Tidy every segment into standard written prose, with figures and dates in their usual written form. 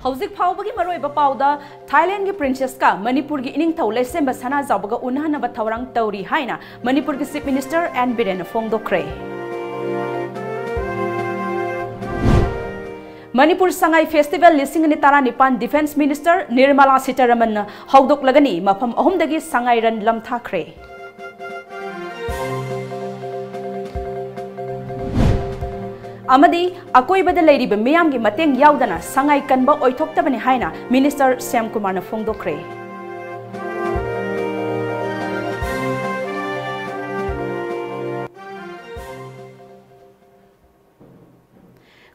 Hauzik Paubagi Maroiba Pauda, Thailand Princess Ka, Manipur eningthou Leishemba Sanajaoba unahanaba thourang touri haina, Manipur Chief Minister N.Biren phongdokhre. Manipur Sangai Festival Nipan Defense Minister Nirmala sitharaman houdoklagani Mapham ahumdagi Sangai ran lamthakhre. Amadi Akoibada leiriba meeyamgi mateng yaodana Sangai kanba oithoktabani haina Minister Shyamkumarna phongdokhre.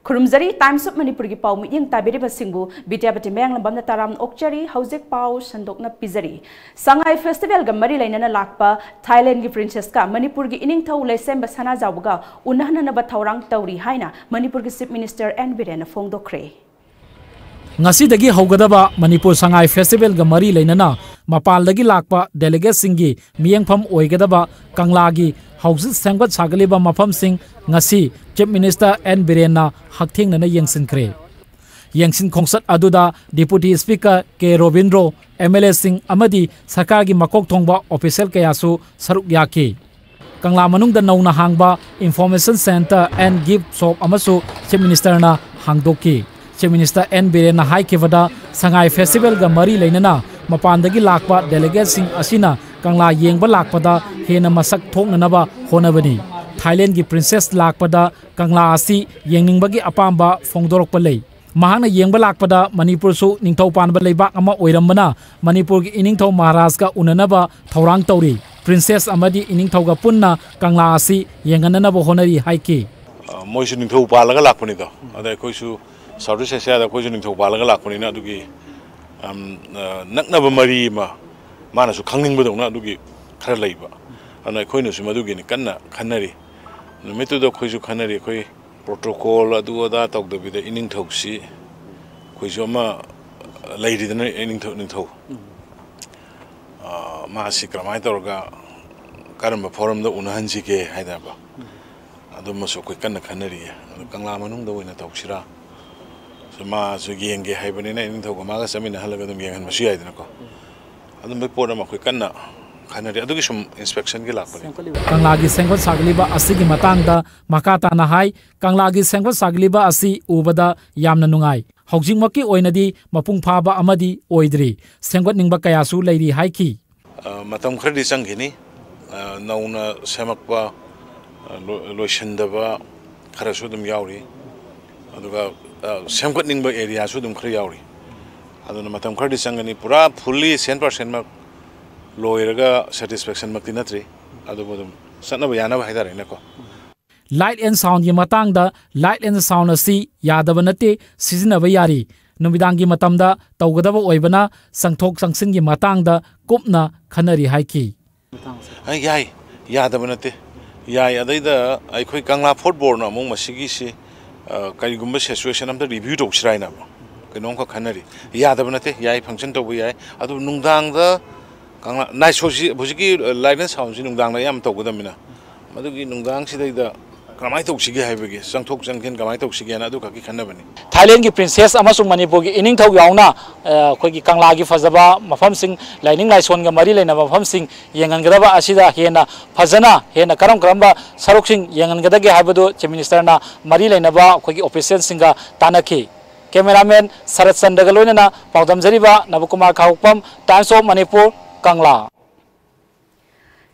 Kurumzari Times of Manipur ki pau miyang tabiriba singbu Bidyapati mayang lambamna taram okchari hauzik pau sandokna pizari Sangai Festival ga mari lainana lakpa Thailand ki princess ka Manipur ki eningthou Leishemba Sanajaoba ga unahanaba thourang touri haina Manipur ki Chief Minister N.Biren phongdokhre. Ngasidagi haugadaba Manipur Sangai Festival ga mari lainana mapaldagi lakpa delegate singi miyangpham oigadaba kanglagi hauzik sangbat sagaliba Mapham sing ngasi Chief Minister N.Biren na hakthing na yengsin kre. Yengsin khongsat aduda Deputy Speaker K. Robindro, MLA sing amadi sarkar gi makok thongba official kayasu saruk yaki. Kangla manung da nauna hangba Information Center and Gift Shop amasu Chief Minister na hangdoki. Chief Minister N.Biren na haikevada Sangai Festival ga mari lainana mapandagi lakpa delegate sing asina kangla yengba lakpada hena masak thongnaba honabani. Thailand ki princess lakpada kangla asi yengingbagi apamba phongdorokpa lei. Mahana yengba lakpada Manipur su ningthou panba leibak ama oirambana Manipur ki eningthou Maharaj ka unanaba thourang touri. Princess amadi eningthou ga punna kangla asi yengananaba honari haiki. Moisu ningthou palaga lakpani do. Ada koisu Southeast Asia da koisu ningthou palaga lakpani na adugi naknaba mari ma mana su khangningbado na adugi khara leiba. Ana koinu su madugi ni kanna khanari. Numitu da koisu khanari koi protocol adu da tok da bida eningthou si koisu ma leiri da eningthou ma si kramai torga karamba forum da unahanji ke haida ba adu ma so koi kanna khanari kangla manung da wina toksira so ma so yenge haibani na eningthou ko ma ga samina halaga dum yengan ma siyai dina ko adu me pora ma koi kanna Kanari adugi sum inspection gi lakpani. Kanglagi sengkot sagliba asi gi matangda makata na hai kanglagi sengkot sagliba asi ubada yamna nungai. Haujingmaki oinadi mapung phaba amadi oidri sengkot ningba kayasu leiri haiki. Matam khadi sanghini nauna semakpa loishandaba kharasu dum yauri aduga sengkot ningba area su dum khri yauri. Aduna matam khadi sanghani pura fully 100% mak Loiraga satisfaction Maktinatri, Adobodum, son of Yana Hidarinako. Light and sound Yamatanga, light and sound of sea, Yadavanate, season of Yari, Nubidangi Matamda, Togadava Oibana, Sangtok Sangsin Yamatanga, Kupna, Kanari Haiki. Yai, Yadavanate, Yai, Ada, I quick Kangla Portborn among Masigisi, Kaigumba situation of the review of Shrine. Kanonka Kanari, Yadavanate, Yai function to Yai, Adu Nungdanga. Nice Bosiki lightness sounds in Nungdang Yam talk with them. Madugi Nungdang Sida Kamaito Shigi Havigi, Sangtok Sankin Kamaito Shigana Dukaki Kanabani. Thailand ki princess amasung Manipur ki eningthou yauna khoi kanglagi fazaba Mapham sing lining laison ga mari leina Mapham sing yengan gadaba asida hena fazana hena karam karamba saruk sing yengan gadage habadu Chief Minister na mari leina ba khoi official singa tanaki. Cameraman Sarat Sandagaloina Paudam Zariba Nabukumar Khawpam Times of Manipur Kangla.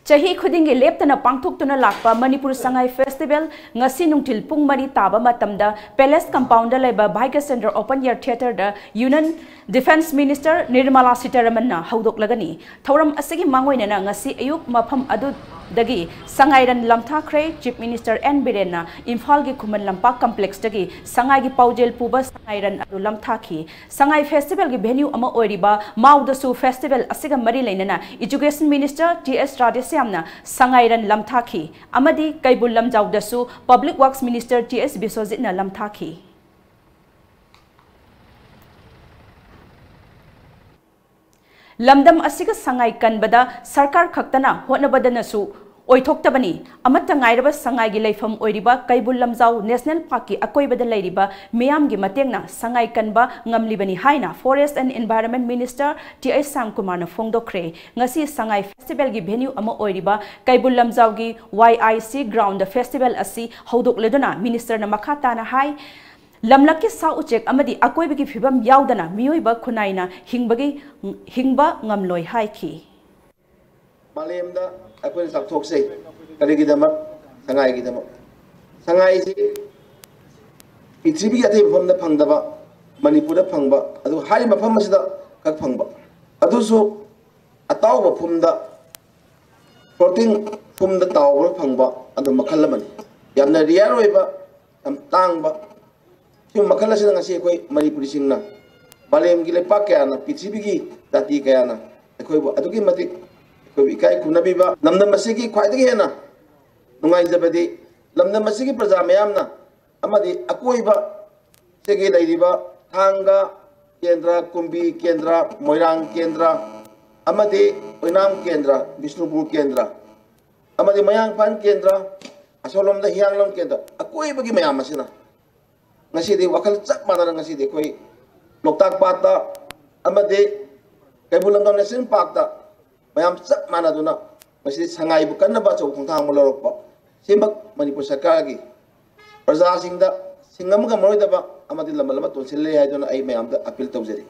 Chahi khudingi leptana pangthuktuna lakpa Manipur Sangai Festival ngasi nungtil pung mari taba matamda Palace Compound leba Bhaika Center Open Air Theatre da Union Defense Minister Nirmala sitharaman na houdoklagani thoram asigi mangoina na ngasi ayuk Mapham adu dagi Sangai ran lamthakhre Chief Minister N.Biren na Imphal gi Khuman lampak complex dagi Sangai gi paujel puba Sangai ran adu lamthakhi Sangai Festival gi venue ama oiriba Maudasu Festival asiga mari lainana Education Minister T.S. Radhesyamna Sangai ran lamthakhi amadi Kaibul lamjaudasu Public Works Minister T.S. Biswajit na lamthakhi. Lamdam asiga Sangai kanbada sarkar khaktana hotnabadanasu oithoktabani amata ngairaba sangai gi leifam oiriba kaibul lamjau national park ki akoibada leiriba meeyamgi matengna sangai kanba ngamlibani haina forest and environment minister shyamkumarna phongdokhre ngasi sangai festival gi venue ama oiriba kaibul lamjau gi YIC ground festival asi houdoklagani minister na makata na hai lamlaki sa uchek amadi akoibagi phibam yaodana miyoiba khunaina hingba ngamloi haiki malemda akoi sakthok sei karigidama sangai gidama sangai si pithribi athai phomda phangdaba manipura phangba adu hari mapham asida kak phangba adu so atawba phumda protein phumda tawba phangba adu makhal lamani yamna riyar oiba am tangba sim makhal asida ngasi akoi manipuri singna balem gi lepa kayana pithribi gi dati kayana akoi adu gi mati kai kunabiba lamna masigi khwaidagi hena nungai jabadi lamna masigi praja mayamna amadi akoiba sege leiriba thanga kendra kumbi kendra moirang kendra amadi oinam kendra bishnupur kendra amadi mayangpan kendra asolomda hianglom kendra akoiba gi mayam asina ngasi de wakal chak manana ngasi de koi loktak pata amadi kaibulamdam national park ta mayam sak mana duna masih sangai bukan naba cau khongthang molorok pa simbak manipur sarkar gi praja singda singam ga moroi daba amadi lamalama tonsil le haiduna ai mayam da appeal tawjari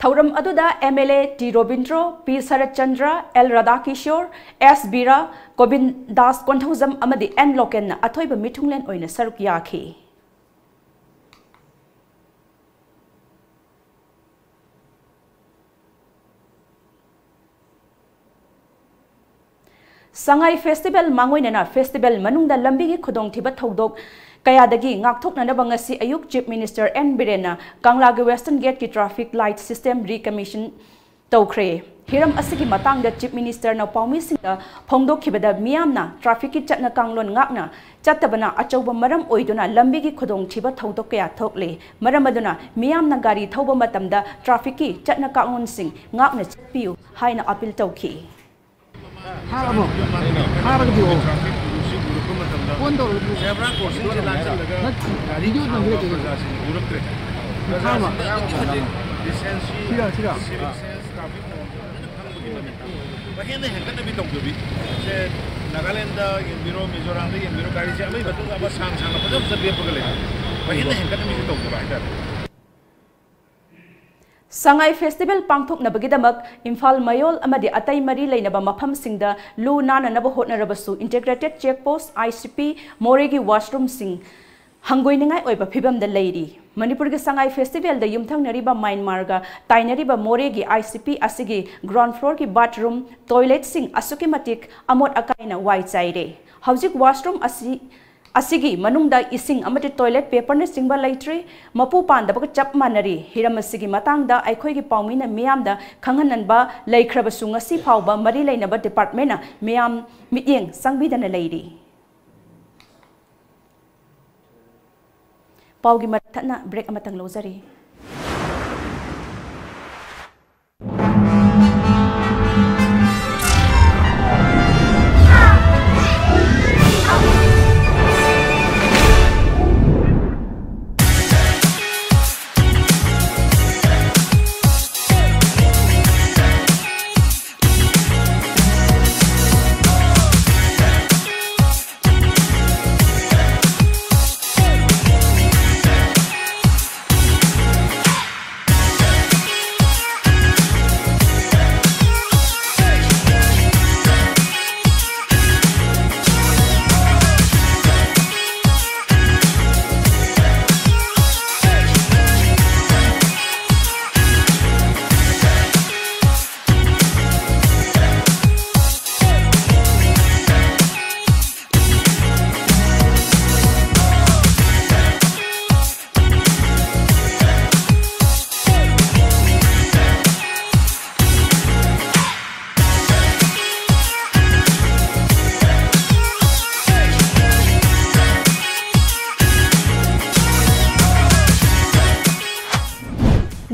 Thauram aduda MLA T Robindro P Sarachandra L Radhakishore S Bira Gobind Das Konthauzam amadi N Loken na athoiba mithunglen oina saruk yakhi Sangai Festival mangoinana festival manungda lambigi khudong thiba thodok kayadagi ngakthokna bangasi ayuk Chief Minister N.Biren na Kanglagi Western Gate ki traffic light system recommission tourang hiram asigi matangda Chief Minister na paumi singa phongdokhibada miyamna traffic ki chatna kanglon ngakna chatabana achauba maram oiduna lambigi khudong thiba thodok kaya thokle maram aduna miyamna gari thoba matamda traffic ki chatna kangon sing ngakna chpiu haina appeal tawki Haramo, harag di o. Kondo, zebra crossing se lan chal laga gari jo nang le ke. unahanaba Hama. license Sira. sense traffic bahene hekana bi tong bi se Nagaland da biro Mizoram da biro gari se amai batu aba sang padam sabe pagale bahene hekana bi tong ba ida Sangai Festival pangthok na bagidamak Imphal Mayol amadi atay mari lainaba Mapham singda lu nana naba hotnarabasu integrated checkpost ICP moregi washroom sing hangoiningai oiba phibam da leiri Manipur gi Sangai Festival da yumthang nariba Myanmar ga tainariba moregi ICP asigi ground floor ki bathroom toilet sing asuki matik amot akaina wai chaire hojik washroom asigi manungda ising amati toilet paper ne singba leitre mapu panda bak chap manari hiram asigi matangda aikhoi gi paumina miyamda khanghananba leikhraба sunga si phawba mari leinaba department na miyam mityeng sangbidana leiri paugi mathana break amatang lozari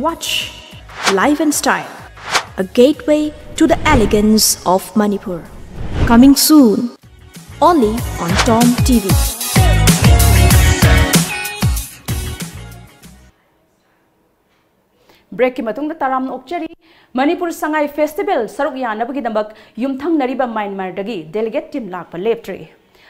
Watch Life and Style, a gateway to the elegance of Manipur. Coming soon, only on Tom TV. Break ki matung da taram okchari Manipur Sangai Festival saruk yanabagi dambak yumthang nariba Myanmar dagi delegate team lakpa leptre.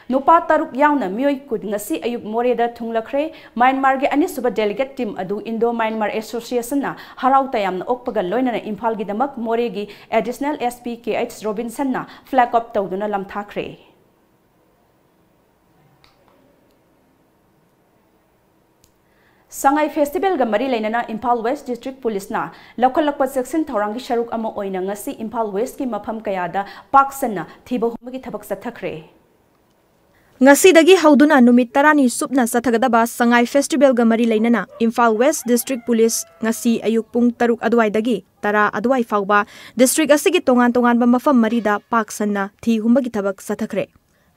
Nupa taruk yauna mioi kud ngasi ayuk more da thunglakre Myanmar ge anisuba delegate team adu Indo Myanmar Association na harau tayam na okpaga loina na Imphal gi damak more gi additional SP KH Robinson na flag up tawduna lamthakhre. Sangai Festival ga mari lainana Imphal West District Police na lokal section thourang gi sharuk ama oina ngasi Imphal West ki Mapham kayada paksanna thiba humagi thabak sathakre. Ngasi dagi hauduna numit tarani supna sathagadaba Sangai Festival ga mari lainana Imphal West District Police ngasi ayuk pung taruk adwai dagi tara adwai fauba district asigi tongan ba mafam marida paksanna thi humagi thabak sathakre.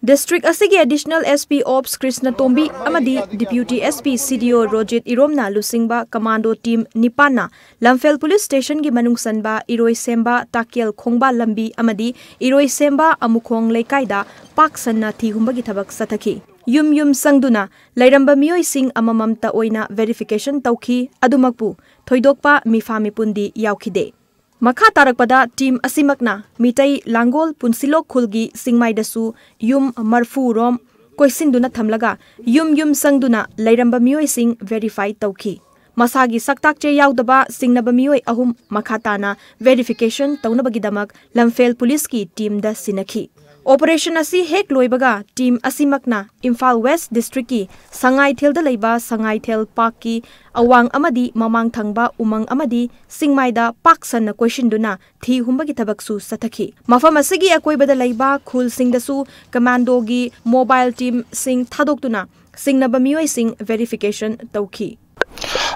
District asigi additional SP Ops Krishna Tombi amadi Deputy SP CDO Rojit Iromna lusingba commando team Nipana Lamphel Police Station gi manungsanba Leishemba Takiel Khongba Lambi amadi Leishemba Amukhong Leikaida paksanna thi humbagi thabak sathaki. Yum sangduna lairamba mioi sing amamamta oina verification tauki adumakpu thoidokpa mifami pundi yaukhide. Makha tarakpada team asimakna mitai langol punsilok khulgi singmaidasu yum marfu rom koisinduna thamlaga yum sangduna lairamba mioi sing verify tauki. Masagi saktak che yaudaba singnaba mioi ahum makhatana verification taunabagidamak Lamphel Police ki team da sinakhi. Operation asi hek loibaga team asimakna Imphal West District ki Sangai Thel da leiba Sangai Thel Park ki awang amadi mamang thangba umang amadi singmaida paksan na question duna thi humbagi thabaksu sathaki. Mapham asigi Akoibada leiba khul singdasu commando gi mobile team sing thadokduna singnaba mioi sing verification tauki.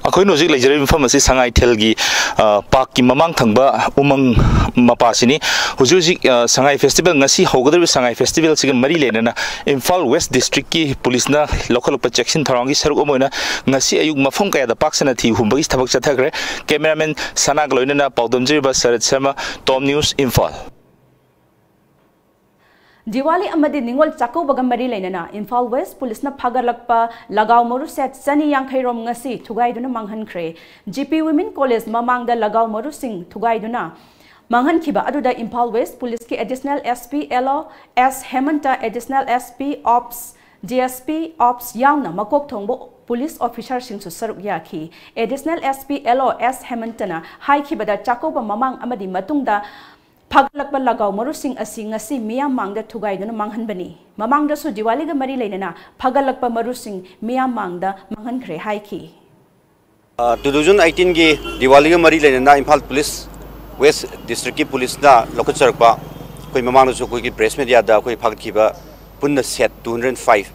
Akoi nozik lejere Mapham asi Sangai Thel gi park ki mamang thangba umang mapasini hujuji Sangai Festival ngasi haugadar Sangai Festival sigan mari lenana Imphal West District ki police na local protection thourang gi saruk amoina ngasi ayuk Mapham kaya da paksana thi humbagi thabak chathakre. Cameraman Sana gloina paudamjir ba Sarat Sharma Tom News Imphal. Diwali amadi ningol Akoibada mari lainana Imphal West Police na phagarlakpa lagaw moru set sani yankairom ngasi thugaiduna manghankhre. GP Women College mamangda lagaw moru sing thugaiduna manghankhiba aduda Imphal West Police ki additional SP LO S Hemanta additional SP Ops DSP Ops yauna makok thongbo police officer sing su saruk yakhi. Additional SP LO S Hemantana haikhibada Akoibada mamang amadi matungda Phagalakba lagaw marusing asing ngasi meeyamgi thugaiduna manghanbani. Mamangda su Diwali ga mari lainana phagalakba marusing meeyamgi manghankhre haiki. 2018 gi Diwali ga mari lainana Imphal Police West District ki police na lokal charakpa koi mamangda su koi ki press media da koi phagthiba punna set 205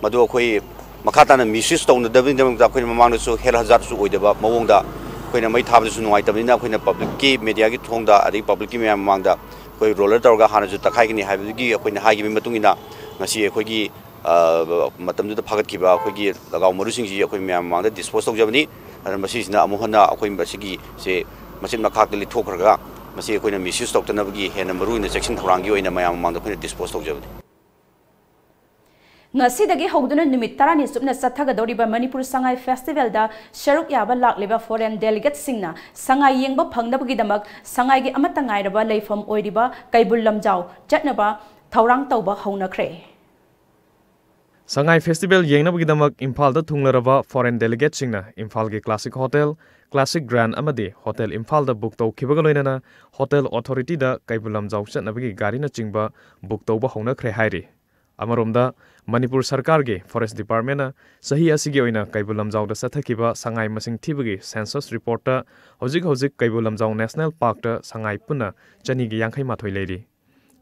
madu koi makhatana misuse tawna dabin da koi mamangda su hel hazar su oidaba mawongda koina mai thabda su nuai tabina koina public ki media ki thongda adi public ki meyam mangda koi roller tawga hana ju takhai ni haibigi koina haigi matungina ngasi koi gi matamdu da phagat kiba koi gi lagaw marusing ji koi meyam mangda dispose tawjabani ana masisina amuhana koi masigi se masin makhak li thokraga masi koina misuse tawtana bagi hena maru ina section thourang gi oina meyam mangda koina dispose tawjabani ngasi dagi hogduna numit tarani supna sathagadoriba Manipur Sangai Festival da sharuk yaba lakleba foreign delegate singna Sangai yengba phangnabagi damak Sangai gi amata ngairaba leifam oiriba kaibul lamjau chatnaba thourang tawba houdoklagani. Sangai Festival yengnabagi damak Imphal da thunglaraba foreign delegate singna Imphal gi Classic Hotel Classic Grand amadi Hotel Imphal da book tawkhibaga loinana Hotel Authority da kaibul lamjau chatnabagi gari na chingba book tawba houdoklagani hairi. Amaromda Manipur Sarkar ge Forest Department na sahi asigi oina kaibul lamjau da sathakiba Sangai masing thibagi census report ta hojik kaibul lamjau National Park ta Sangai punna chani gi yankhai mathoi leiri.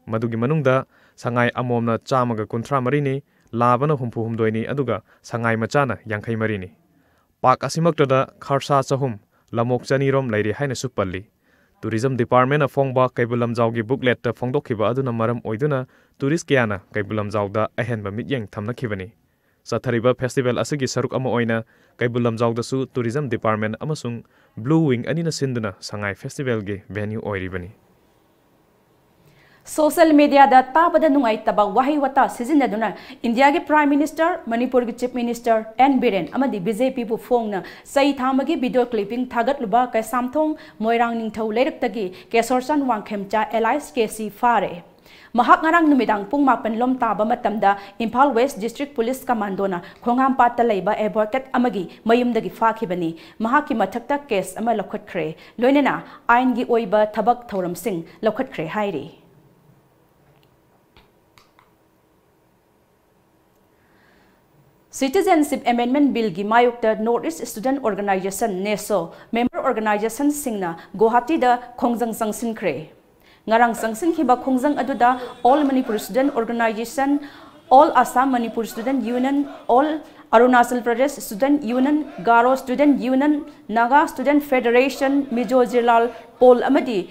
Madugi manungda Sangai amomna chamaga kunthra marini labana humpu humdoini aduga Sangai machana yankhai marini. Park asimakta da kharsa chahum lamok chani rom leiri haina supalli. Tourism Department of Phongba kaibul lamjau gi booklet ta phongdokhre aduna maram oiduna tourist kiana kaibul lamjau da ahenba mityeng thamnakhibani. Sathariba festival asigi saruk ama oina kaibul lamjau da su Tourism Department amasung Blue Wing anina sinduna Sangai Festival gi venue oiribani. Social media da tabada nungai taba wahi wata sizinaduna India ke Prime Minister, Manipur ke Chief Minister N.Biren amadi BJP bu phongna sai thamagi video clipping thagat luba kai samthong moirang ningthou leiraktagi kesorsan wangkhemcha allies kesi fare mahak ngarang numidang pung mapan lom taba matamda Imphal West District Police Commando na khongham patta leiba advocate amagi mayumdagi fakhibani mahaki mathakta case ama lokhatkre loinena ain gi oiba thabak thoram sing lokhatkre hairi Citizenship Amendment Bill gi mayukta Northeast Student Organization NESO member organization singna Guwahati da khongjang sangsin kre ngarang sangsin khiba khongjang aduda All Manipur Student Organization, All Assam Manipur Student Union, All Arunachal Pradesh Student Union, Garo Student Union, Naga Student Federation, Mizo Jilal Pol amadi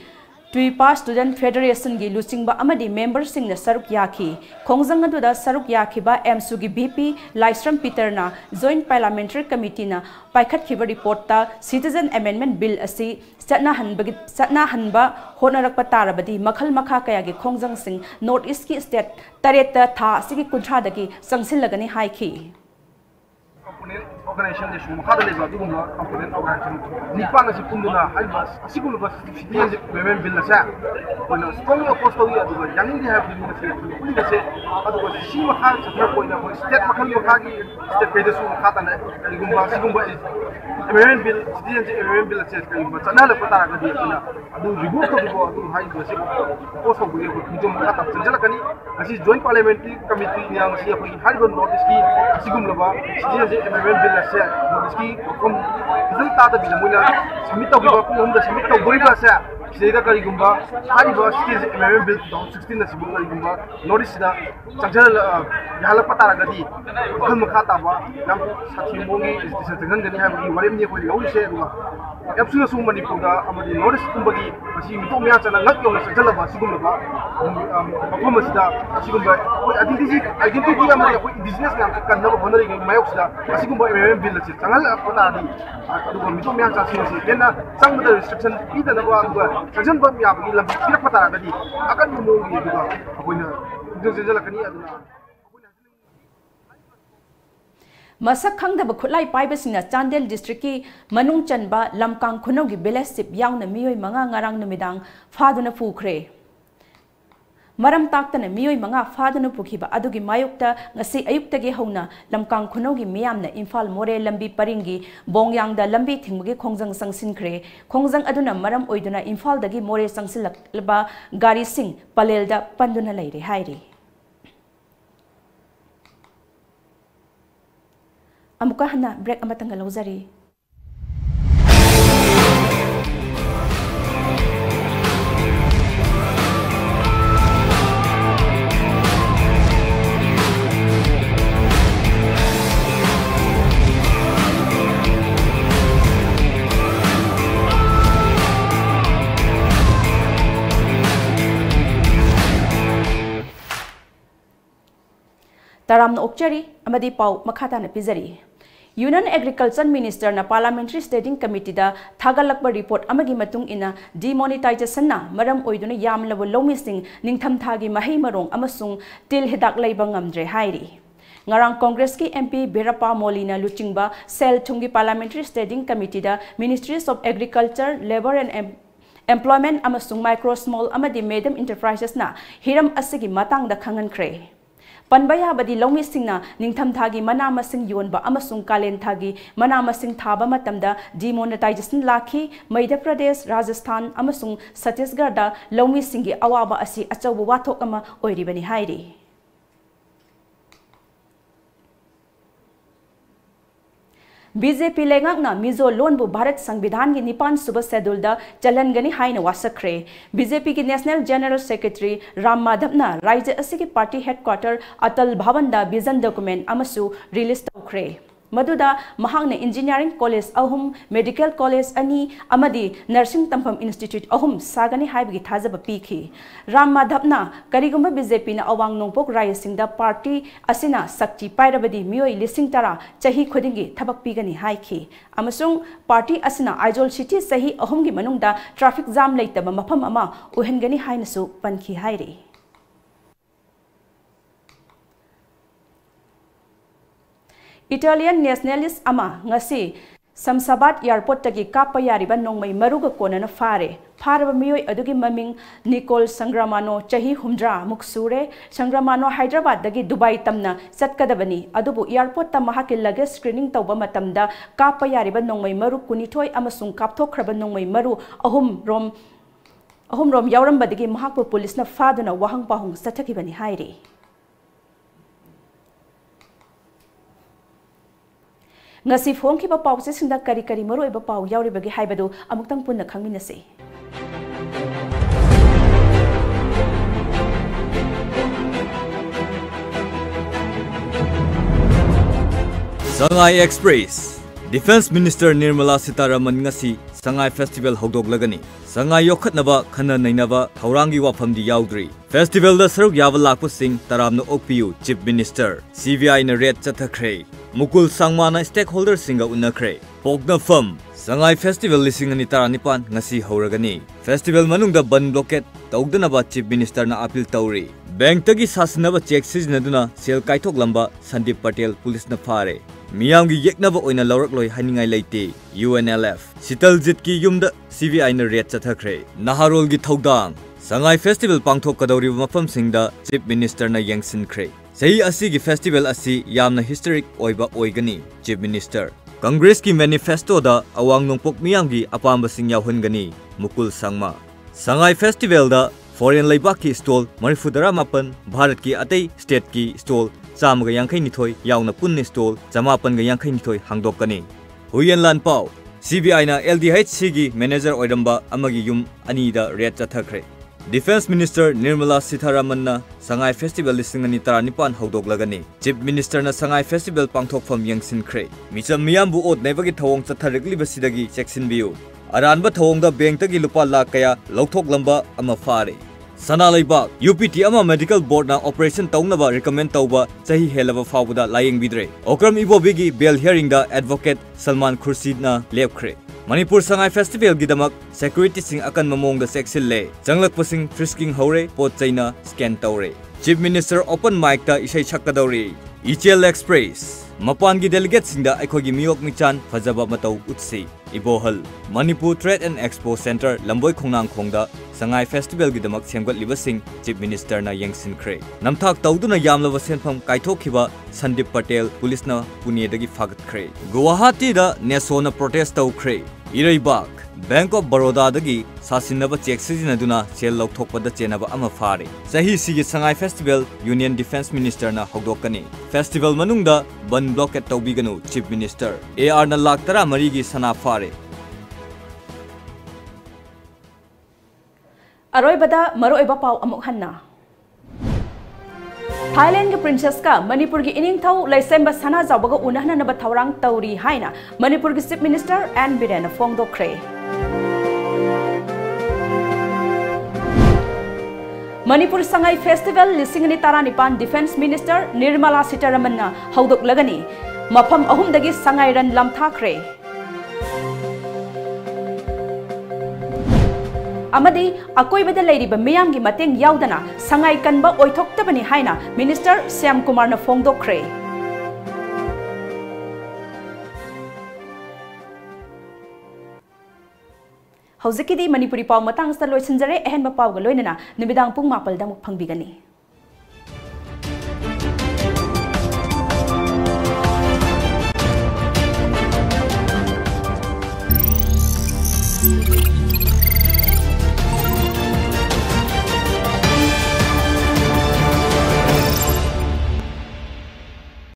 Tuipa Student Federation gi Luchingba amadi member sing na saruk yakhi khongjang aduda saruk yakhiba MSU gi BP Leishemba Peter na Joint Parliamentary Committee na paikhat khiba report ta Citizen Amendment Bill asi satna hanba honarakpa tarabadi makhal makha kaya gi khongjang sing North East ki state tareta tha sigi kunthra dagi sangsilagani haikhi organization is makada leba dugumna component organization nipana si punduna haibas asigulu bas citizen women bill sa when strongly opposed to ya duga yang have the ministry kuli se adu ko si makha chatra ko ina ko state makhal makha gi state pede su khata na sigumba women bill citizen women bill se ka ba chana la pata ga di ina adu review ko do adu haibas se opposed ko ko jom khata chanjala kani asi joint parliamentary committee yang si ko haibon notice ki sigumla ba citizen women bill se notice ki kom result ta da bimuna submit to ba ko hum da submit to buri ba se Sida kali gumba, hari bos kis MMM bill 2016 na sibu kali gumba, notice da changjal yahala pata raga di, bukan mukata ba, yang saksi mongi disatukan gani hai bagi warim ni koi lauri se dua, absolut semua Manipur da, amadi notice kumbagi masih itu mea cana ngat yang changjal ba sigum ba, Mapham masih da sigum ba, koi identity amadi koi business yang kan nama benar ini mayok sida, masih gumba MMM bill se changjal pata di, aduh itu mea cana sih, karena sang betul restriction kita nama dua. Sajan bam ya bagi lambi tidak patah tadi akan memungi juga apa ini jujur kani aduna masak khangdaba khulai paibasina Chandel district ki manung chanba lamkang khunau gi belesip yauna miyoi manga ngarang numidang phaduna phukre maram taktana miyoi manga phaduna phukhiba adugi mayukta ngasi ayuktagi hauna lamkang khunau gi miyamna Imphal more lambi paringi bongyang da lambi thingbugi khongjang sangsinkhre khongjang aduna maram oiduna Imphal dagi more sangsilakba gari sing palelda panduna leire hairi amuka hana break amatanga lawzari Taramna okchari amadi pau makhata na pizari Union Agriculture Minister na Parliamentary Standing Committee da thagalakba report amagi matung ina demonetization na maram oiduna yamlabo lomising ningtham thagi mahai marong amasung til hidak leiba ngamdre hairi ngarang Congress ki MP Bidyapati Molina Luchingba Cell Thungi Parliamentary Standing Committee da Ministries of Agriculture, Labor and Employment amasung micro small amadi medium enterprises na hiram asigi matang da khangan kre Panbaya badi lomi singna ningtham thagi mana masing yonba amasung kalen thagi mana masing thaba matamda demonetization lakhi Madhya Pradesh, Rajasthan amasung Chhattisgarh da lomi singi awaba asi achawa wathok ama oiribani hairi BJP lengakna Mizo Lonbu Bharat Sangvidhan ki Nipan Suba Sedulda Chalangani haina wasakre BJP ki National General Secretary Ram Madhavna Raija asiki party headquarter Atal Bhavan da vision document amasu release tawkre मदुदा महांगने engineering college अहुम medical college अनि अमदी nursing तंफम institute अहुम सागनी हाइबगी थाजब पीखी राम माधवना करिगुम बीजेपी ना अवांग नोंपोक रायसिंगदा पार्टी असिना सक्ति पाइरबदी मियोई लिसिंग तरा चही खुदिंगी थबक पीगनी हाइखी अमसुंग पार्टी असिना आइजोल सिटी सही अहुमगी मनुंगदा ट्रैफिक जाम लेतब मफम अमा उहेनगनी हाइनसु पनखी हाइरी Italian nationalist ama ngasi Samsabat airport tagi kapa yariba nongmai maruga konana fare faraba miyoi adugi maming Nicole Sangramano chahi humdra muksure Sangramano Hyderabad dagi Dubai tamna satkadabani adubu airport ta mahaki luggage screening tawba matamda kapa yariba nongmai maru kunithoi amasung kapthokraba nongmai maru ahum rom yaurambadagi mahakpu police na faduna wahang pahung sathakibani hairi ngasi phongki ba pause sinda kari kari maro eba pau yauri bagi haibadu amuktang punna khangminase Sangai Express Defense Minister Nirmala Sitharaman ngasi Sangai Festival houdoklagani Sangai yokhatnaba khana nainaba thourang gi wafam di yaudri Festival da saruk yawa lakpa sing taramna okpiu Chief Minister CVI na red chathakhre Mukul sangmana stakeholder singa unakhre pokna fam Sangai Festival lisingani taranipan ngasi hauragani Festival manungda ban blockade tawdanaba Chief Minister na appeal touri Bank tagi sasinaba check siznaduna sel kaithok lamba Sandip Patel police na fare meeyamgi yeknaba oina lawrakloi haningai leite UNLF Sitaljit ki yumda CVI na red chathakhre Naharol gi thoudang Sangai Festival pangthokadawri mafam singda Chief Minister na yangsinkhre Sahi asi gi festival asi yamna historic oiba oigani Chief Minister Congress ki manifesto da awang nongpok miyamgi apamba sing yawhungani Mukul Sangma Sangai Festival da foreign labor ki stall marifudara mapan Bharat ki atei state ki stall chamaga yangkai nithoi yauna punni stall chamapan ga yangkai nithoi hangdokani Huyen Lan Pau CBI na LDHC gi manager oiramba amagi yum ani da red chathakhre Defense Minister Nirmala Sitharaman na Sangai Festival lisingani taranipan houdoklagani Chief Minister na Sangai Festival pangthokpham yangsinkhre micham miyambu ot naibagi thawong chatharikli basidagi checksin biu aranba thawongda bank tagi lupa lakh kaya lauthok lamba ama fare Sana Laibak UPT ama medical board na operation taunaba recommend tauba chahi helaba fawbuda layeng bidre okram ibobigi bail hearing da advocate Salman Khurshid na lepkhre Manipur Sangai Festival gidamak security sing akan mamong da sexil le janglak pasing frisking hore pot chaina scan tawre Chief Minister open mic ta isai chakadawri ECL Express Mapan gi delegate singda aikhogi miyok michan fajaba matau utsi Ibohal Manipur Trade and Expo Center Lamboi Khongnang Khongda Sangai Festival gidamak semgat libasing Chief Minister na yangsinkhre namthak tawduna yamlaba senpham kaithokhiba Sandip Patel police na Pune dagi fagatkre Guwahati da nesona protest tawkhre Iraibak Bank of Baroda dagi sasinaba check sizinaduna sel lauthokpada chenaba ama fare sahi sigi Sangai Festival Union Defense Minister na houdokkani Festival manungda ban blockade tawbiganu Chief Minister AR na lakh tara marigi sana fare Akoibada maroiba pau amuk hanna Thailand ke princess ka Manipur ki eningthou Leishemba Sanajaoba ga unahanaba thourang touri haina Manipur ki Chief Minister N.Biren phongdokhre Manipur Sangai Festival lisingani taranipan Defense Minister Nirmala Sitharaman na houdoklagani Mapham ahumdagi Sangai ran lamthakhre amadi Akoibada leiriba meeyamgi mateng yaodana Sangai kanba oithoktabani haina Minister Shyamkumarna phongdokhre Hauzikidi Manipuri pau matang sta loisinjare ehenba pau ga loinana nimidang pung mapal da muk phangbigani